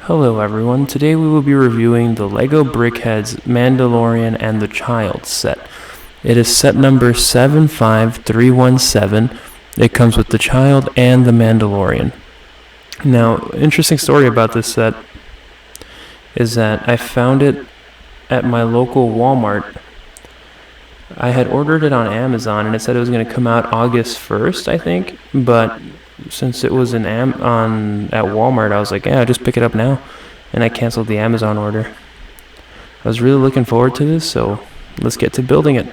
Hello everyone, today we will be reviewing the Lego Brickhead's Mandalorian and the Child set. It is set number 75317. It comes with the Child and the Mandalorian. Now, interesting story about this set is that I found it at my local Walmart. I had ordered it on Amazon and it said it was going to come out August 1st, I think, but since it was at Walmart, I was like, yeah, I'll just pick it up now, and I canceled the Amazon order. I was really looking forward to this, so let's get to building it.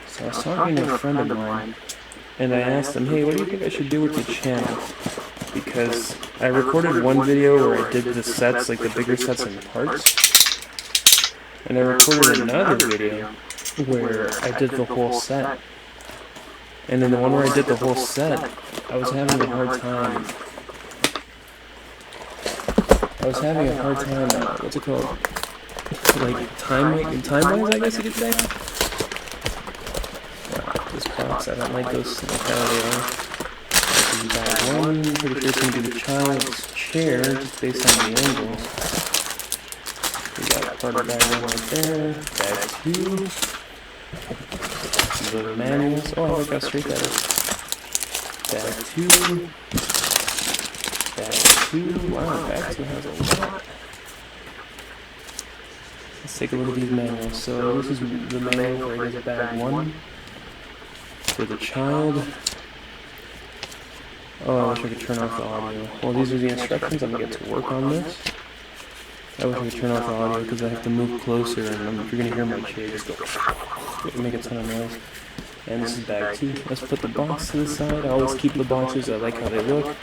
So I was talking to a friend of mine, and I asked him, hey, what do you think I should do with your channel? Because I recorded one video where I did the sets, like the bigger sets in parts, and I recorded another video where I did the whole set. And in the one where I did the whole set, I was having a hard time. What's it called? Like time-wise, I guess you could say. Wow, this box, I don't like those how they are. Bag one, pretty sure it's going to be the child's chair, just based on the angle. We got part of bag one right there. Bag two. The manuals. Oh, look how straight that is. Bag two. Bag two. Wow, bag two has a lot. Let's take a look at these manuals. So this is the manual where it is bag one. For the child. Oh, I wish I could turn off the audio. Well, these are the instructions. I'm going to get to work on this. I wish I could turn off the audio because I have to move closer, and if you're going to hear my chair just go, it make a ton of noise. And this is bag two. Let's put the box to the side. I always keep the boxes. I like how they look.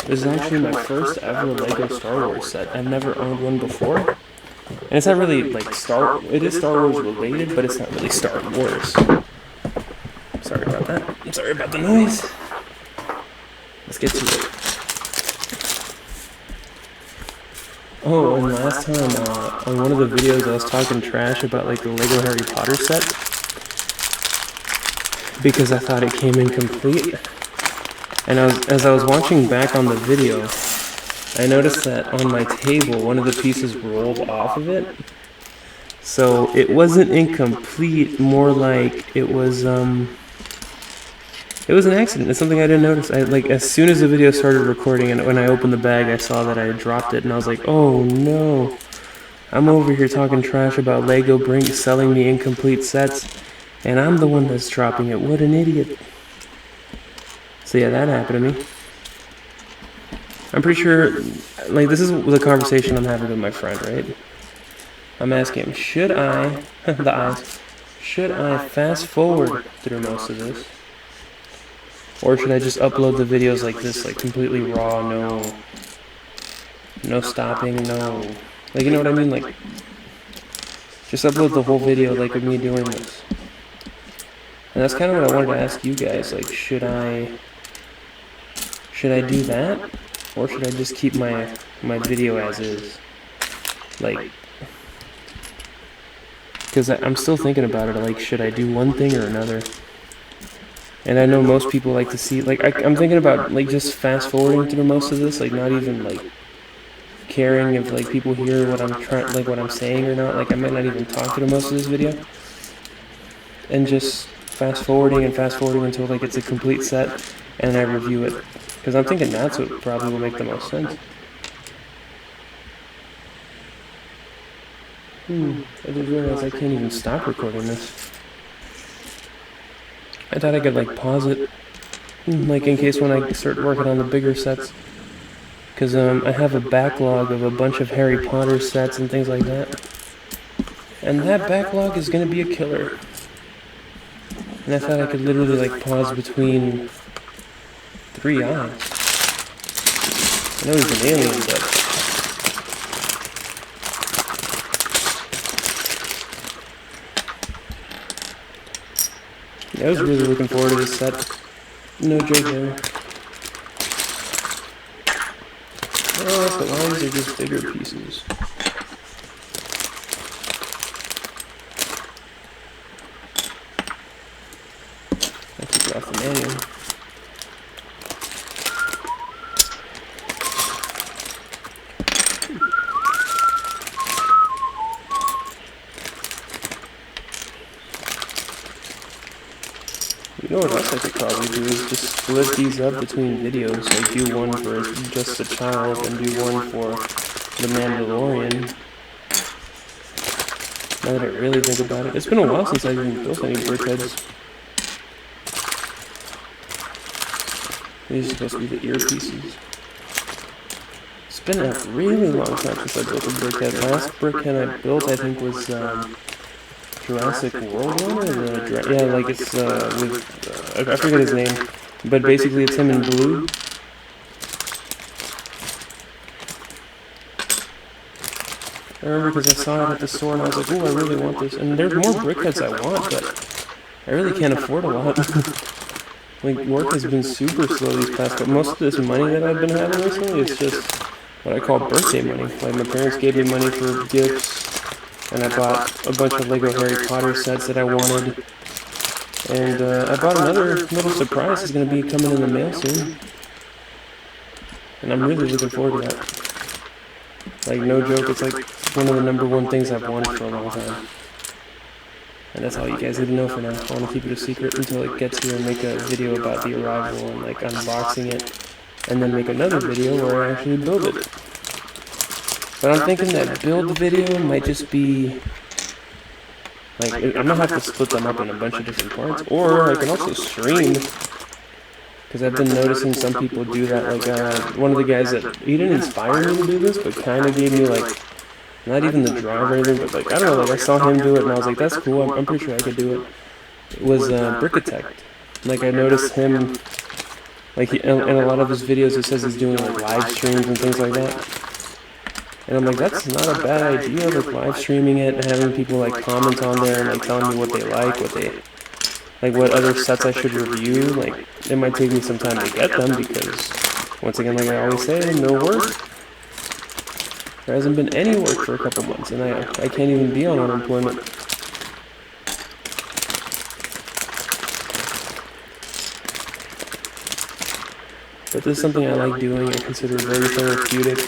This is actually my first ever Lego Star Wars set. I've never owned one before. And it's not really like it is Star Wars related, but it's not really Star Wars. Sorry about that. I'm sorry about the noise. Let's get to it. Oh, and last time on one of the videos I was talking trash about like the Lego Harry Potter set because I thought it came incomplete. And as I was watching back on the video, I noticed that on my table one of the pieces rolled off of it. So it wasn't incomplete, more like it was an accident. It's something I didn't notice. As soon as the video started recording and when I opened the bag, I saw that I had dropped it, and I was like, oh no. I'm over here talking trash about Lego selling me incomplete sets, and I'm the one that's dropping it. What an idiot. So yeah, that happened to me. I'm pretty sure, this is the conversation I'm having with my friend, right? I'm asking him, should I fast forward through most of this? Or should I just upload the videos like this, like completely raw, no stopping, no, you know what I mean? Like, just upload the whole video like of me doing this. And that's kind of what I wanted to ask you guys, like, should I do that? Or should I just keep my video as is? Like, because I'm still thinking about it, like, should I do one thing or another? And I know most people like to see, I'm thinking about, just fast forwarding through most of this, not even, caring if, people hear what I'm what I'm saying or not. I might not even talk through most of this video. And just fast forwarding until, it's a complete set, and I review it. Because I'm thinking that's what probably will make the most sense. I just realized I can't even stop recording this. I thought I could pause it, in case when I start working on the bigger sets, because I have a backlog of a bunch of Harry Potter sets and things like that, and that backlog is going to be a killer. And I thought I could literally pause between 3 eyes. I know he's an alien, but I was really looking forward to this set. No joke there. Oh, the lines are just bigger pieces. off the manual. You know what else I could probably do is just split these up between videos. Like do one for just the child and do one for the Mandalorian. Now that I really think about it, it's been a while since I've even built any brickheads. These are supposed to be the earpieces. It's been a really long time since I built a brickhead. Last brickhead I built, I think, was Jurassic World one, or yeah, like it's with I forget his name, but basically it's him in blue. I remember because I saw it at the store and I was like, oh, I really want this. And there's more brickheads I want, but I really can't afford a lot. Like, work has been super slow these past, but most of this money that I've been having recently is just what I call birthday money. Like, my parents gave me money for gifts, and I bought a bunch of Lego Harry Potter sets that I wanted. And I bought another little surprise that's going to be coming in the mail soon. And I'm really looking forward to that. Like, no joke, it's like one of the #1 things I've wanted for a long time. And that's all you guys need to know for now. I want to keep it a secret until it gets here and make a video about the arrival and like unboxing it. And then make another video where I actually build it. But I'm thinking that build video might just be... like, I'm going to have to split them up in a bunch of different parts. Or I can also stream. Because I've been noticing some people do that. Like, one of the guys that... he didn't inspire me to do this, but kind of gave me like... not even the drive or anything, but like, I don't know, like I saw him do it and I was like, that's cool, I'm pretty sure I could do it. It was brickhead. Like I noticed him, like in a lot of his videos it says he's doing like live streams and things like that. And I'm like, that's not a bad idea, like live streaming it and having people like comment on there and like telling me what they like, what other sets I should review. Like, it might take me some time to get them because, once again, like I always say, no work. There hasn't been any work for a couple months, and I can't even be on unemployment. But this is something I like doing. I consider very therapeutic.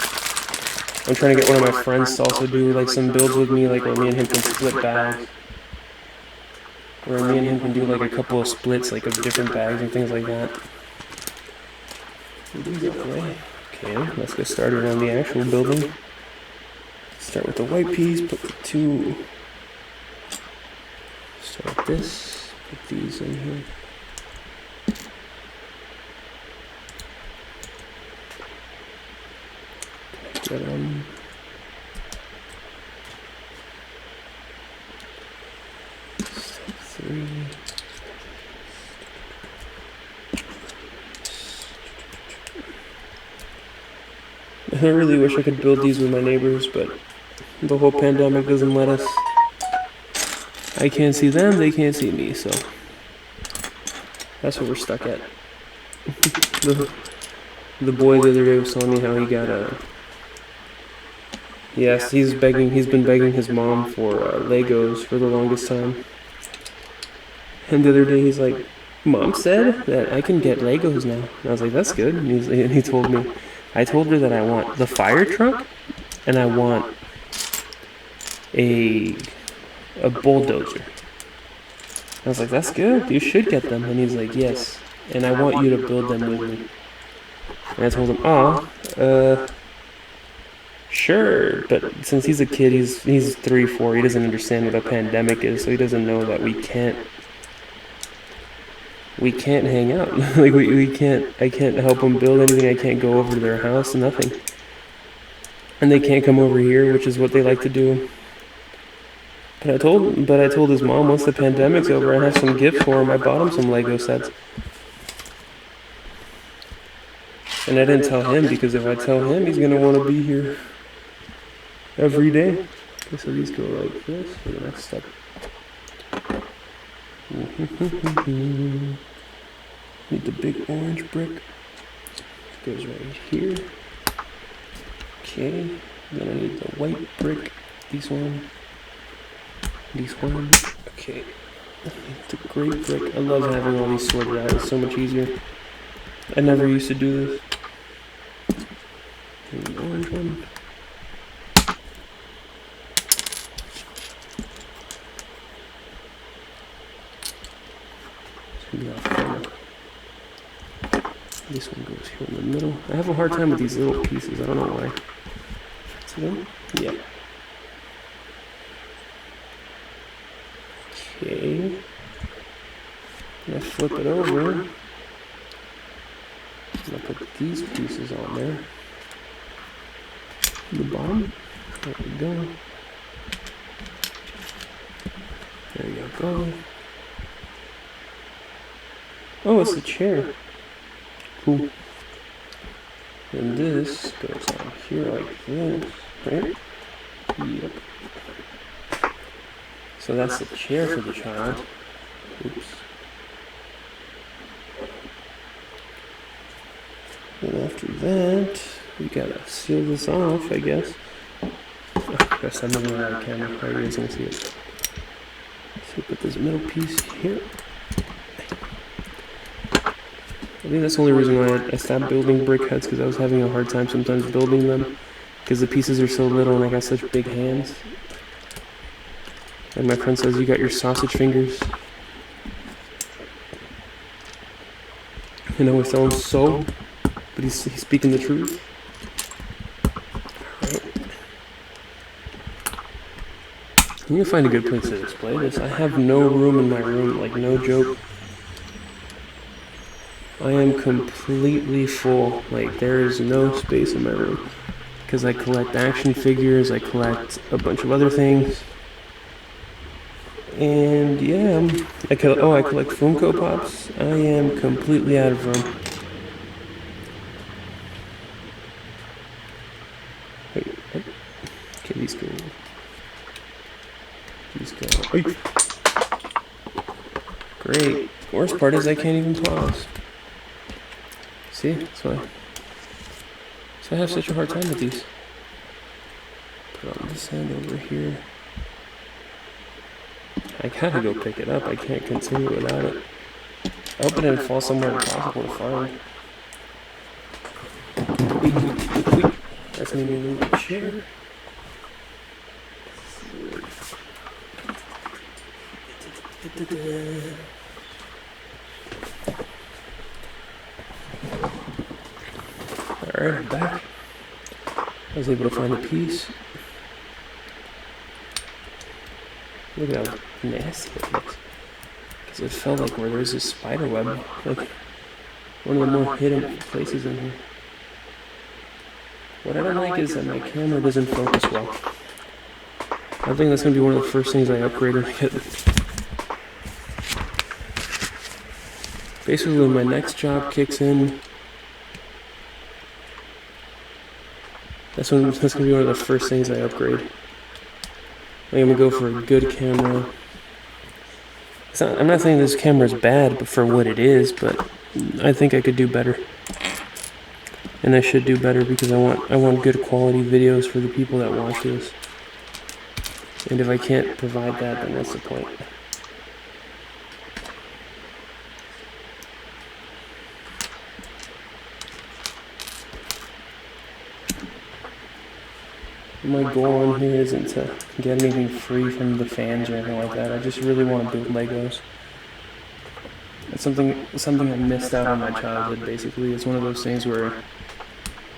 I'm trying to get one of my friends to also do like some builds with me, like where me and him can split bags. Where me and him can do like a couple of splits, like of different bags and things like that. Okay, let's get started on the actual building. Start with the white piece, put the two, start with this, put these in here. Get them. Step 3. I really wish I could build these with my neighbors, but the whole pandemic doesn't let us. I can't see them, they can't see me, so that's what we're stuck at. The boy the other day was telling me how he got a... yes, he's been begging his mom for Legos for the longest time. And the other day he's like, Mom said that I can get Legos now. And I was like, that's good. And he told me, I told her that I want the fire truck and I want a bulldozer. I was like, that's good, you should get them. And he's like, yes, and I want you to build them with me. And I told him, sure, but since he's a kid, he's 3, 4, he doesn't understand what a pandemic is, so he doesn't know that we can't hang out. Like I can't help them build anything, I can't go over to their house, nothing. And they can't come over here, which is what they like to do. But I told his mom, once the pandemic's over, I have some gifts for him. I bought him some Lego sets. And I didn't tell him, because if I tell him, he's going to want to be here every day. Okay, so these go like this for the next step. Need the big orange brick. It goes right here. Okay, then I need the white brick. This one. Okay. It's a great brick. I love having all these sorted out. It's so much easier. I never used to do this. Here's an orange one. This one goes here in the middle. I have a hard time with these little pieces. I don't know why. See them? Yeah. Okay. And I flip it over. And I put these pieces on there. The bottom. There we go. There you go. Oh, it's the chair. Cool. And this goes on here like this, right? Yep. So that's the chair for the child. Oops. And after that, we gotta seal this off, I guess. Oh, guess I'm moving out of camera. How are you guys gonna see it? So put this middle piece here. I think that's the only reason why I stopped building brickheads, because I was having a hard time sometimes building them, because the pieces are so little and I got such big hands. And my friend says, you got your sausage fingers. You know, we tell him so, but he's speaking the truth. Alright. I need to find a good place to display this. I have no room in my room, like no joke. I am completely full. Like, there is no space in my room. Because I collect action figures, I collect a bunch of other things. And yeah, I collect Funko Pops. I am completely out of room. Wait, what? Okay, these go. These go. Great. Worst part is I can't even pause. See, that's why. So I have such a hard time with these. Put on this end over here. I gotta go pick it up. I can't continue without it. I hope it didn't fall somewhere impossible to find. That's me moving the chair. Alright, I'm back. I was able to find a piece. Look at how nasty it looks. Because it felt like where there's a spider web. Like one of the more hidden places in here. What I don't like is that my camera doesn't focus well. I think that's going to be one of the first things I upgrade when I get it. Basically, when my next job kicks in, that's going to be one of the first things I upgrade. I'm going to go for a good camera. I'm not saying this camera is bad for what it is, but I think I could do better. And I should do better because I want good quality videos for the people that watch this. And if I can't provide that, then what's the point? My goal on here isn't to get anything free from the fans or anything like that. I just really want to build Legos. It's something I missed out on my childhood, basically. It's one of those things where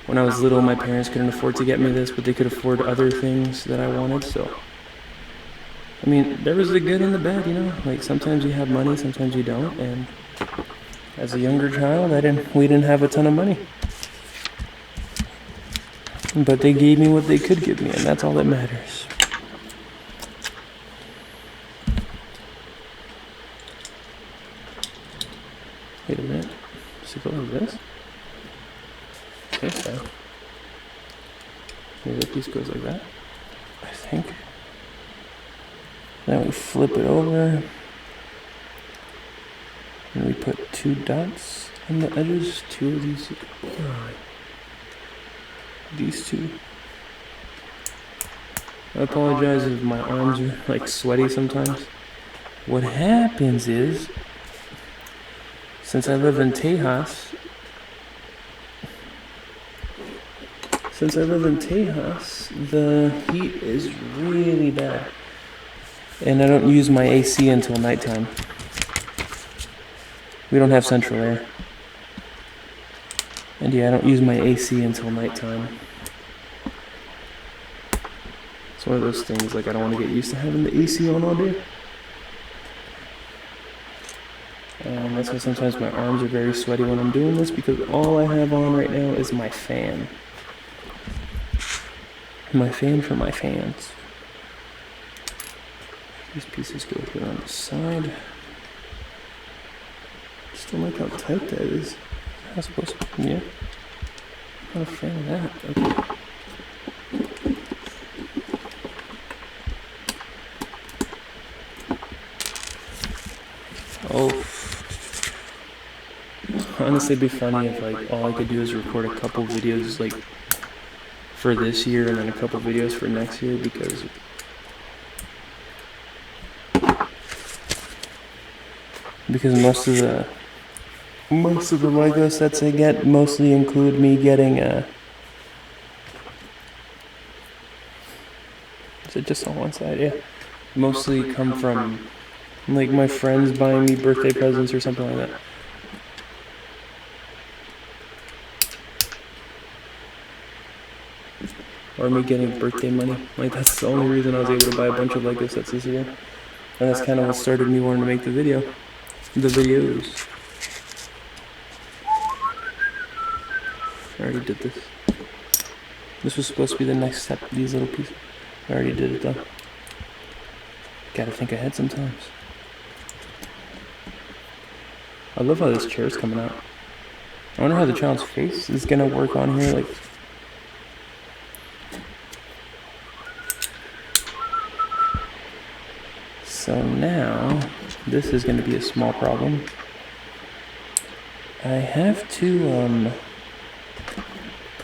when I was little, my parents couldn't afford to get me this, but they could afford other things that I wanted, so. I mean, there was the good and the bad, you know? Like, sometimes you have money, sometimes you don't, and as a younger child, we didn't have a ton of money. But they gave me what they could give me, and that's all that matters. Wait a minute. Does it go like this? I think so. Maybe that piece goes like that. I think. Then we flip it over. And we put 2 dots on the edges. 2 of these. These 2. I apologize if my arms are like sweaty sometimes. what happens is, since I live in Tejas, the heat is really bad. And I don't use my AC until nighttime. We don't have central air. And yeah, I don't use my AC until nighttime. It's one of those things, like I don't want to get used to having the AC on all day. And that's why sometimes my arms are very sweaty when I'm doing this, because all I have on right now is my fan. My fan for my fans. These pieces go here on the side. Just don't like how tight that is. That's supposed to be, yeah. I'm not a fan of that. Okay. Oh. Honestly, it'd be funny if like all I could do is record a couple videos like for this year and then a couple videos for next year, because most of the Lego sets I get mostly include me getting is it just on one side? Yeah. Mostly come from like my friends buying me birthday presents or something like that. Or me getting birthday money. Like that's the only reason I was able to buy a bunch of Lego sets this year. And that's kind of what started me wanting to make the videos. I already did this. This was supposed to be the next step, these little pieces. I already did it though. Gotta think ahead sometimes. I love how this chair's coming out. I wonder how the child's face is gonna work on here, like. So now, this is gonna be a small problem. I have to,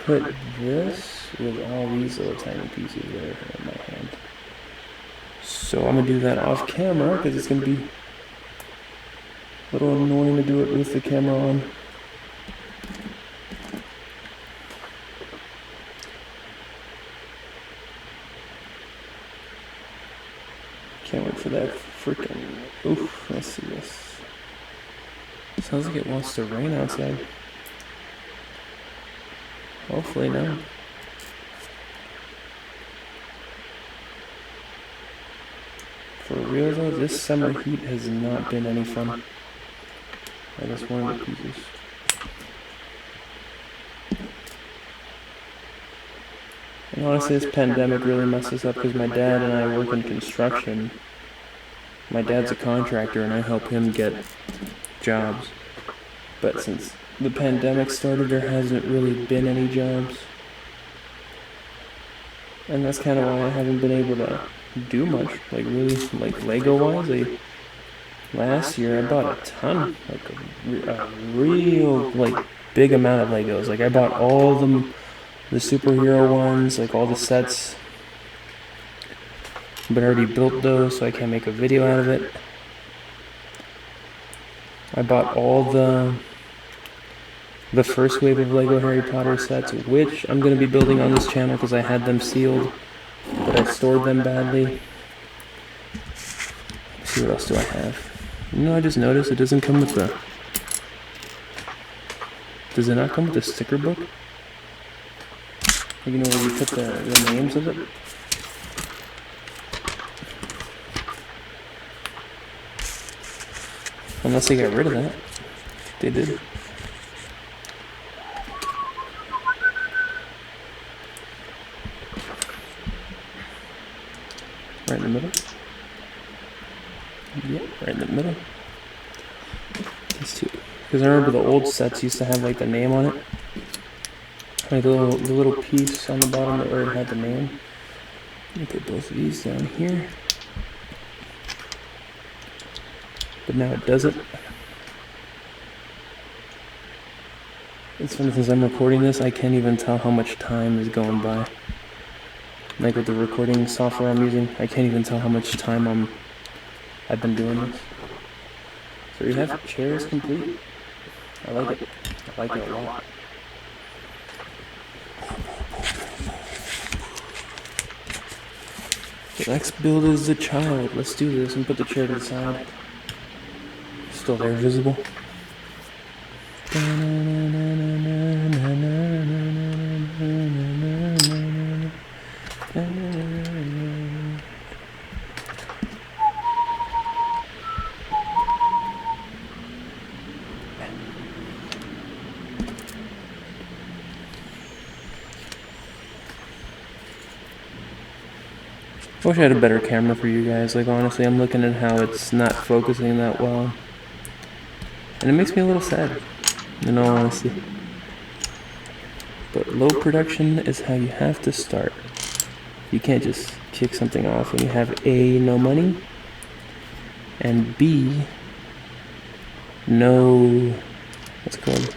put this with all these little tiny pieces that are in my hand. So I'm gonna do that off camera, because it's gonna be a little annoying to do it with the camera on. Can't wait for that freaking, oof, let's see this. Sounds like it wants to rain outside. Hopefully not. For real though, this summer heat has not been any fun. I guess one of the pieces. And honestly, this pandemic really messed us up, because my dad and I work in construction. My dad's a contractor and I help him get jobs. But since the pandemic started, there hasn't really been any jobs. And that's kind of why I haven't been able to do much, like really, like Lego-wise. Last year I bought a ton, like a real, like, big amount of Legos. Like I bought all of them, the superhero ones, like all the sets. But I already built those, so I can't make a video out of it. I bought all the first wave of Lego Harry Potter sets, which I'm going to be building on this channel because I had them sealed, but I stored them badly. Let's see, what else do I have? You know, I just noticed it doesn't come with the... Does it not come with the sticker book? You know, where you put the names of it? Unless they got rid of that. They did. Right in the middle. Yep, right in the middle. These two. Because I remember the old sets used to have like the name on it. Like the little piece on the bottom where it had the name. Let me put both of these down here. But now it doesn't. It's funny, since I'm recording this, I can't even tell how much time is going by. Like with the recording software I'm using, I can't even tell how much time I've been doing this. So we have chairs complete. I like it. I like it a lot. The next build is the child. Let's do this and put the chair to the side. Still there, visible. I wish I had a better camera for you guys. Like, honestly, I'm looking at how it's not focusing that well. And it makes me a little sad, in all honesty. But low production is how you have to start. You can't just kick something off when you have A, no money, and B, no, what's it called?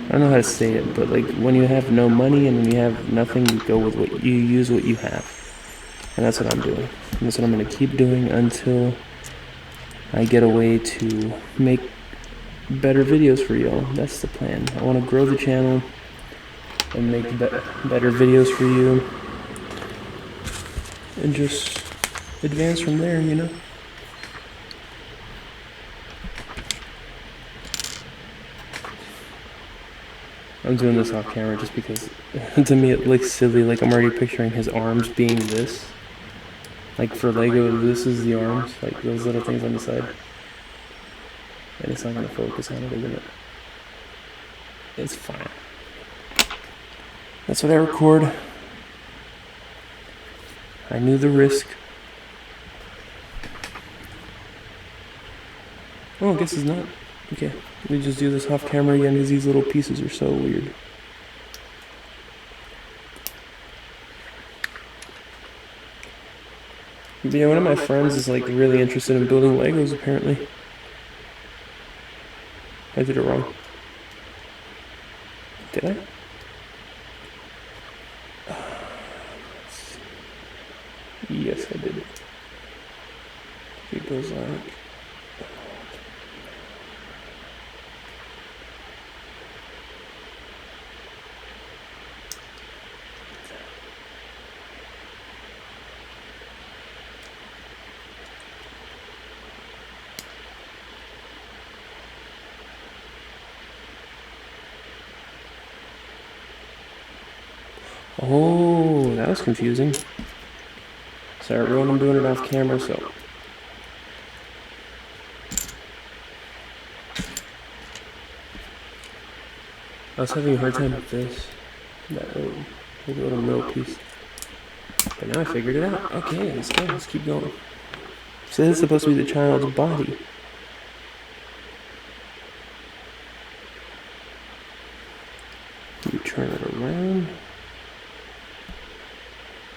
I don't know how to say it, but like when you have no money and when you have nothing, you go with what you use, what you have. And that's what I'm doing. And that's what I'm going to keep doing until I get a way to make better videos for y'all. That's the plan. I want to grow the channel and make better videos for you. And just advance from there, you know? I'm doing this off camera just because to me it looks silly. Like I'm already picturing his arms being this. Like for Lego, this is the arms, like those little things on the side. And it's not going to focus on it, isn't it? It's fine. That's what I record. I knew the risk. Oh, I guess it's not. Okay, let me just do this off camera again because these little pieces are so weird. But yeah, one of my friends is like really interested in building Legos apparently. I did it wrong. Did I? Yes, I did. It goes like... Oh, that was confusing. Sorry everyone, I'm doing it off camera, so... I was having a hard time with this. That little middle piece. But now I figured it out. Okay, let's go. Let's keep going. So this is supposed to be the child's body. You turn it around.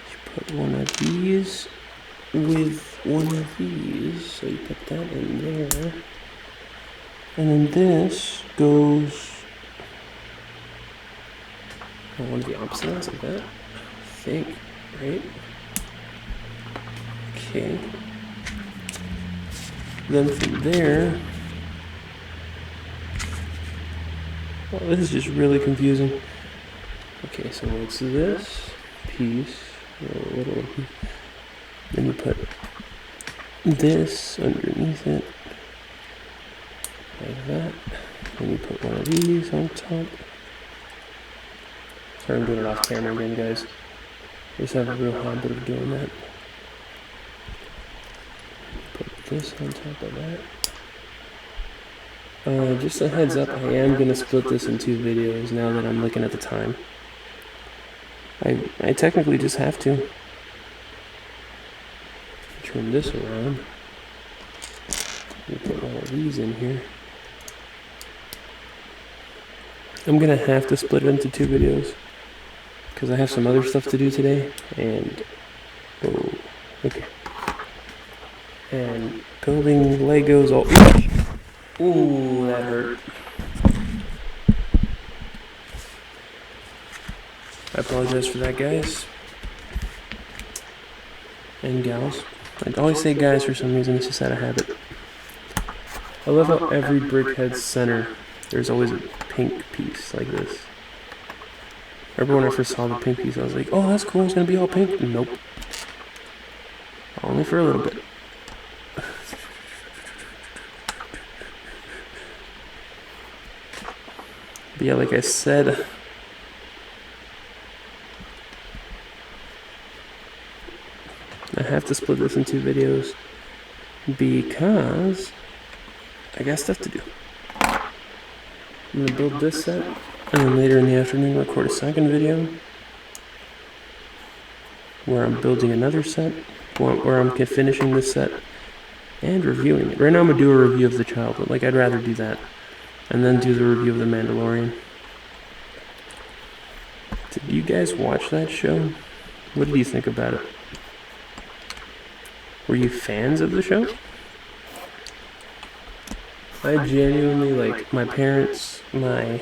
You put one of these with one of these. So you put that in there. And then this goes on one of the opposite ends like that. I think, right? Okay. Then from there, well, this is just really confusing. Okay, so it's this piece, little piece. Then you put this underneath it, like that. Then you put one of these on top. Sorry, I'm doing it off camera again, guys. I just have a real habit of doing that. Put this on top of that. Just a heads up, I am going to split this in 2 videos now that I'm looking at the time. I technically just have to. Turn this around. You put one of these in here. I'm going to have to split it into 2 videos. Because I have some other stuff to do today. And... oh, okay. And building Legos all... ooh, that hurt. I apologize for that, guys. And gals. I always say guys for some reason, it's just out of habit. I love how every brickhead center, there's always a pink piece like this. Remember when I first saw the pink piece, I was like, oh, that's cool, it's gonna be all pink. Nope. Only for a little bit. But yeah, like I said, I have to split this in 2 videos because I got stuff to do. I'm gonna build this set, and then later in the afternoon record a second video where I'm building another set, where I'm finishing this set and reviewing it. Right now I'm gonna do a review of The Child, but like I'd rather do that and then do the review of The Mandalorian. Did you guys watch that show? What did you think about it? Were you fans of the show? I genuinely, like, my parents, my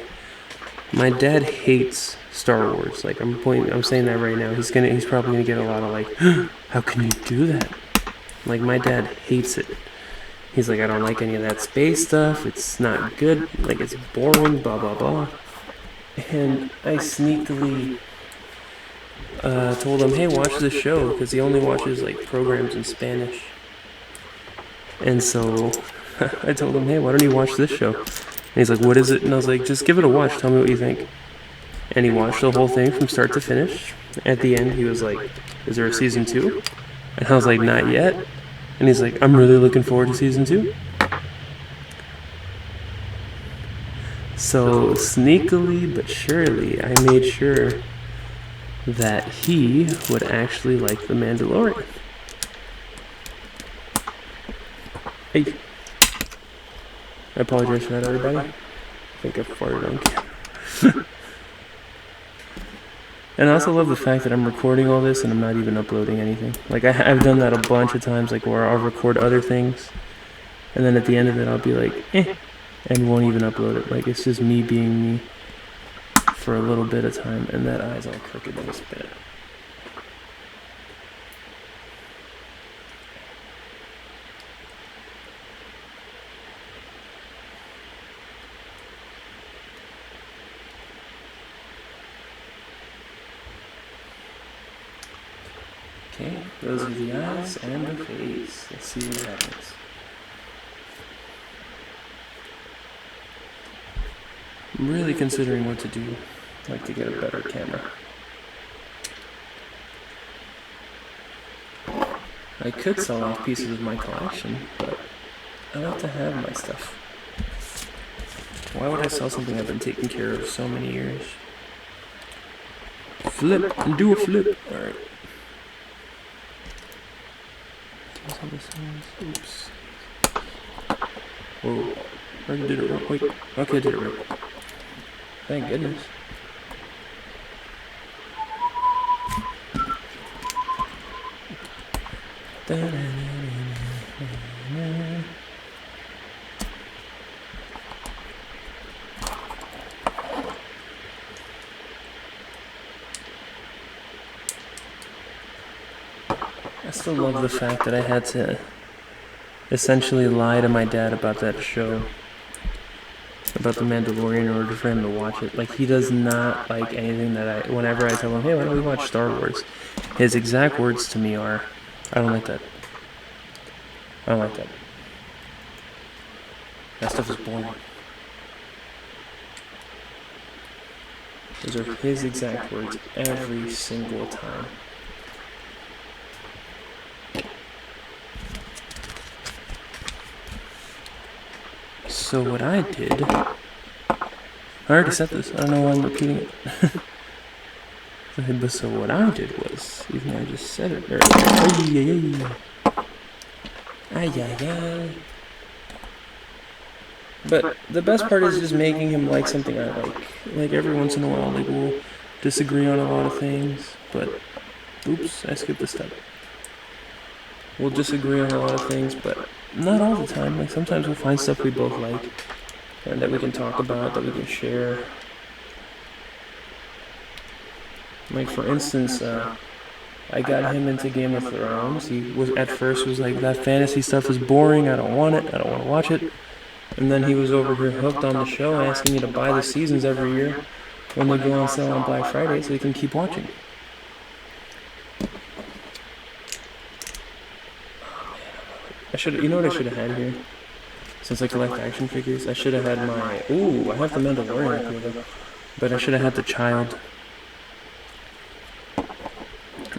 dad hates Star Wars. Like, I'm saying that right now. He's probably gonna get a lot of like, how can you do that? Like, my dad hates it. He's like, I don't like any of that space stuff. It's not good. Like, it's boring. Blah blah blah. And I sneakily told him, hey, watch this show, because he only watches like programs in Spanish. And so I told him, hey, why don't you watch this show? And he's like, what is it? And I was like, just give it a watch. Tell me what you think. And he watched the whole thing from start to finish. At the end, he was like, is there a season 2? And I was like, not yet. And he's like, I'm really looking forward to season 2. So sneakily but surely, I made sure that he would actually like The Mandalorian. Hey. I apologize for that, everybody. I think I farted on camera. And I also love the fact that I'm recording all this and I'm not even uploading anything. Like, I've done that a bunch of times, like where I'll record other things, and then at the end of it I'll be like, and won't even upload it. Like, it's just me being me for a little bit of time, and that eye's all crooked in this bit. Okay, those are the eyes and the face. Let's see what happens. I'm really considering what to do, like to get a better camera. I could sell off pieces of my collection, but I like to have my stuff. Why would I sell something I've been taking care of so many years? Flip and do a flip. Alright. Oops. Whoa. I already did it real quick. Okay, I did it real quick. Thank goodness. I still love the fact that I had to essentially lie to my dad about that show, about The Mandalorian, in order for him to watch it. Like, he does not like anything that whenever I tell him, hey, why don't we watch Star Wars? His exact words to me are, I don't like that. I don't like that. That stuff is boring. Those are his exact words every single time. So what I did, I already said this, I don't know why I'm repeating it. But so what I did was, even though I just said it earlier, but the best part is just making him like something I like. Like, every once in a while, like, we'll disagree on a lot of things, but, oops, I skipped a step. We'll disagree on a lot of things, but not all the time. Like, sometimes we'll find stuff we both like, and that we can talk about, that we can share. Like, for instance, I got him into Game of Thrones. He was at first was like, that fantasy stuff is boring. I don't want it. I don't want to watch it. And then he was over here hooked on the show, asking me to buy the seasons every year when they go on sale on Black Friday so he can keep watching. You know what I should have had here? Since I collect action figures, I should have had my... Ooh, I have the Mandalorian up here though. But I should have had the child.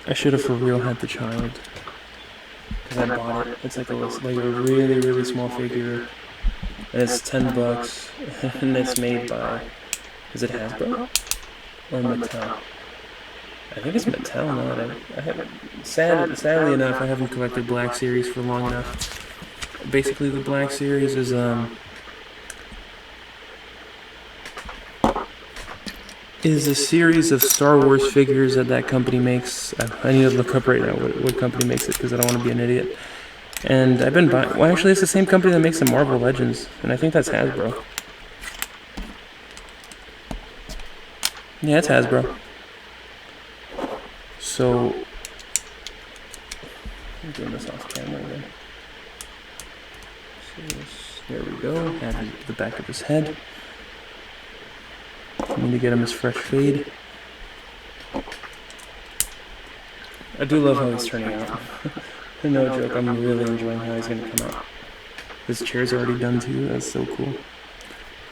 I should have for real had the child. Because I bought it. It's like a really, really small figure. And it's $10. And it's made by... Is it Hasbro? Or Mattel? I think it's Mattel now that I haven't... Sadly enough, I haven't collected Black Series for long enough. Basically, the Black Series is, a series of Star Wars figures that company makes. I need to look up right now what company makes it because I don't want to be an idiot. And I've been buying... Well, actually, it's the same company that makes the Marvel Legends. And I think that's Hasbro. Yeah, it's Hasbro. So... I'm doing this off camera again. There we go. Add the back of his head. I need to get him his fresh fade. I do love how he's turning out. No joke, I'm really enjoying how he's going to come out. His chair's already done too, that's so cool.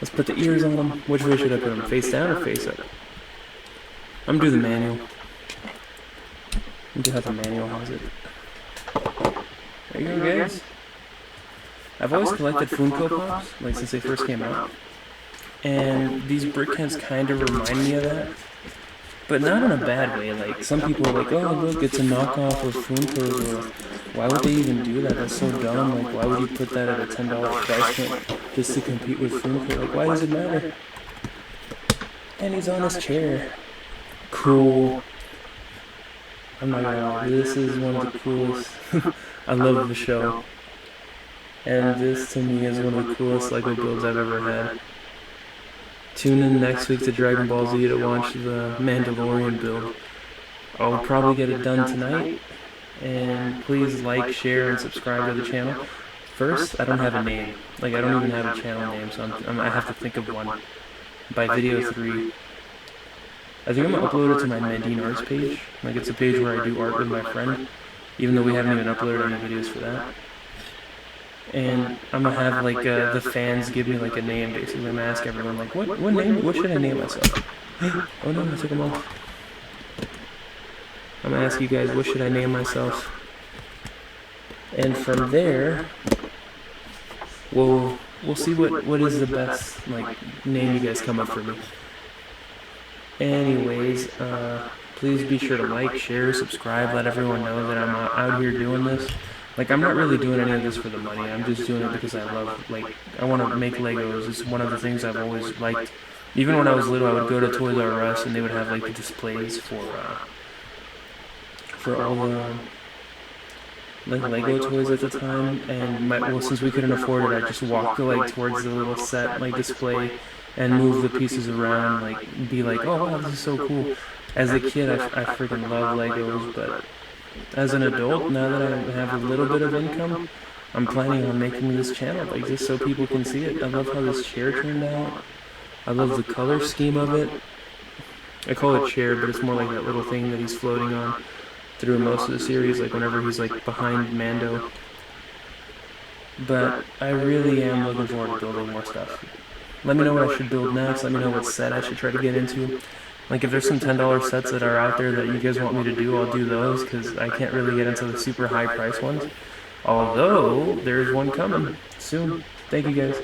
Let's put the ears on him. Which way should I put him? Face down or face up? I'm going to do the manual. Do how the manual has it. There you go, guys. I've always collected Funko Pops, like since they first came out. And these brickheads kind of remind me of that. But not in a bad way. Like, some people are like, oh, look, it's a knockoff of Funkos. Or, why would they even do that? That's so dumb. Like, why would you put that at a $10 price point just to compete with Funko? Like, why does it matter? And he's on his chair. Cool. I'm not gonna lie, this is one of the coolest. I love the show. And this, to me, is one of the coolest Lego builds I've ever had. Tune in next week to Dragon Ball Z to watch the Mandalorian build. I'll probably get it done tonight. And please like, share, and subscribe to the channel. First, I don't have a name. Like, I don't even have a channel name, so I have to think of one. By video 3. I think I'm going to upload it to my Mandine Arts page. Like, it's a page where I do art with my friend. Even though we haven't even uploaded any videos for that. And I'm gonna have like the fans give me like a name. Basically, I'm gonna ask everyone like, what name? What should I name myself? Oh no, I took them off. I'm gonna ask you guys, what should I name myself? And from there, we'll see what is the best like name you guys come up for me. Anyways, please be sure to like, share, subscribe, let everyone know that I'm out here doing this. Like, I'm not really doing any of this for the money. I'm just doing it because I love, like, I want to make Legos. It's one of the things I've always liked. Even when I was little, I would go to Toys R Us and they would have, like, the displays for all the, like, Lego toys at the time. And, well, since we couldn't afford it, I just walked, like, towards the little set, like, display and move the pieces around, like, be like, oh, wow, this is so cool. As a kid, I freaking love Legos, but... As an adult, now that I have a little bit of income, I'm planning on making this channel, like, just so people can see it. I love how this chair turned out. I love the color scheme of it. I call it chair, but it's more like that little thing that he's floating on through most of the series, like whenever he's like behind Mando. But I really am looking forward to building more stuff. Let me know what I should build next. Let me know what set I should try to get into. Like, if there's some $10 sets that are out there that you guys want me to do, I'll do those, because I can't really get into the super high price ones. Although, there's one coming soon. Thank you guys.